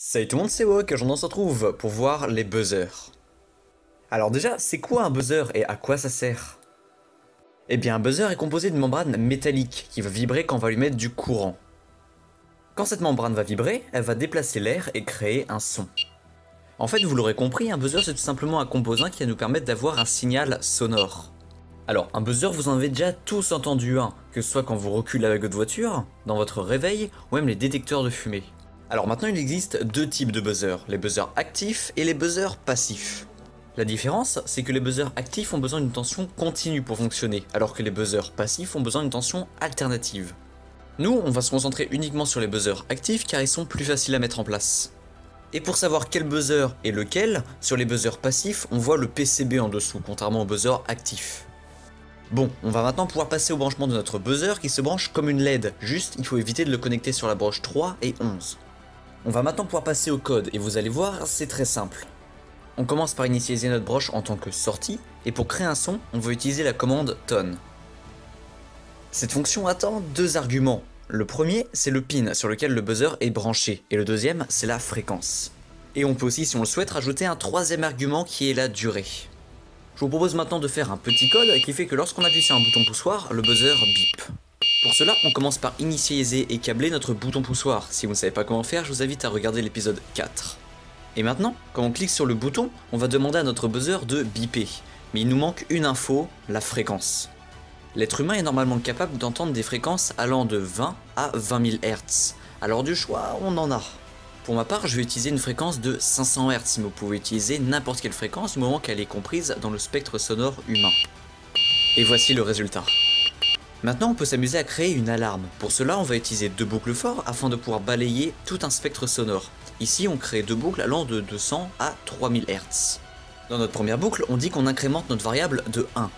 Salut tout le monde, c'est Wok, aujourd'hui on se retrouve pour voir les buzzers. Alors déjà, c'est quoi un buzzer et à quoi ça sert? Eh bien un buzzer est composé d'une membrane métallique qui va vibrer quand on va lui mettre du courant. Quand cette membrane va vibrer, elle va déplacer l'air et créer un son. En fait, vous l'aurez compris, un buzzer c'est tout simplement un composant qui va nous permettre d'avoir un signal sonore. Alors, un buzzer, vous en avez déjà tous entendu un, que ce soit quand vous reculez avec votre voiture, dans votre réveil, ou même les détecteurs de fumée. Alors maintenant, il existe deux types de buzzers, les buzzers actifs et les buzzers passifs. La différence, c'est que les buzzers actifs ont besoin d'une tension continue pour fonctionner, alors que les buzzers passifs ont besoin d'une tension alternative. Nous, on va se concentrer uniquement sur les buzzers actifs car ils sont plus faciles à mettre en place. Et pour savoir quel buzzer est lequel, sur les buzzers passifs, on voit le PCB en dessous, contrairement aux buzzers actifs. Bon, on va maintenant pouvoir passer au branchement de notre buzzer qui se branche comme une LED, juste il faut éviter de le connecter sur la broche 3 et 11. On va maintenant pouvoir passer au code et vous allez voir, c'est très simple. On commence par initialiser notre broche en tant que sortie, et pour créer un son, on va utiliser la commande tone. Cette fonction attend deux arguments. Le premier, c'est le pin sur lequel le buzzer est branché, et le deuxième, c'est la fréquence. Et on peut aussi, si on le souhaite, rajouter un troisième argument qui est la durée. Je vous propose maintenant de faire un petit code qui fait que lorsqu'on appuie sur un bouton poussoir, le buzzer bip. Pour cela, on commence par initialiser et câbler notre bouton poussoir. Si vous ne savez pas comment faire, je vous invite à regarder l'épisode 4. Et maintenant, quand on clique sur le bouton, on va demander à notre buzzer de biper. Mais il nous manque une info, la fréquence. L'être humain est normalement capable d'entendre des fréquences allant de 20 à 20 000 Hz. Alors du choix, on en a. Pour ma part, je vais utiliser une fréquence de 500 Hz, mais vous pouvez utiliser n'importe quelle fréquence du moment qu'elle est comprise dans le spectre sonore humain. Et voici le résultat. Maintenant, on peut s'amuser à créer une alarme. Pour cela, on va utiliser deux boucles forts afin de pouvoir balayer tout un spectre sonore. Ici, on crée deux boucles allant de 200 à 3000 Hz. Dans notre première boucle, on dit qu'on incrémente notre variable de 1.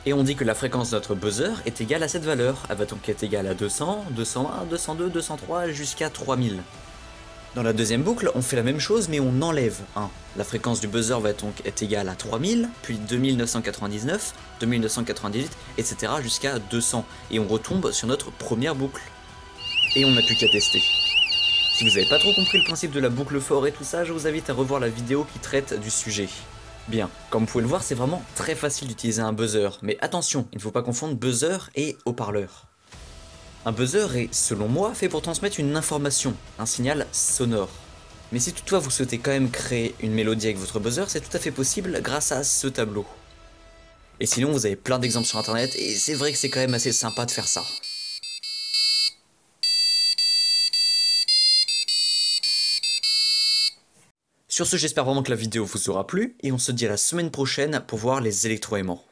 Et on dit que la fréquence de notre buzzer est égale à cette valeur. Elle va donc être égale à 200, 201, 202, 203 jusqu'à 3000. Dans la deuxième boucle, on fait la même chose mais on enlève 1. La fréquence du buzzer va donc être égale à 3000, puis 2999, 2998, etc. jusqu'à 200. Et on retombe sur notre première boucle. Et on n'a plus qu'à tester. Si vous n'avez pas trop compris le principe de la boucle fort et tout ça, je vous invite à revoir la vidéo qui traite du sujet. Bien, comme vous pouvez le voir, c'est vraiment très facile d'utiliser un buzzer. Mais attention, il ne faut pas confondre buzzer et haut-parleur. Un buzzer est, selon moi, fait pour transmettre une information, un signal sonore. Mais si toutefois vous souhaitez quand même créer une mélodie avec votre buzzer, c'est tout à fait possible grâce à ce tableau. Et sinon, vous avez plein d'exemples sur internet, et c'est vrai que c'est quand même assez sympa de faire ça. Sur ce, j'espère vraiment que la vidéo vous aura plu, et on se dit à la semaine prochaine pour voir les électroaimants.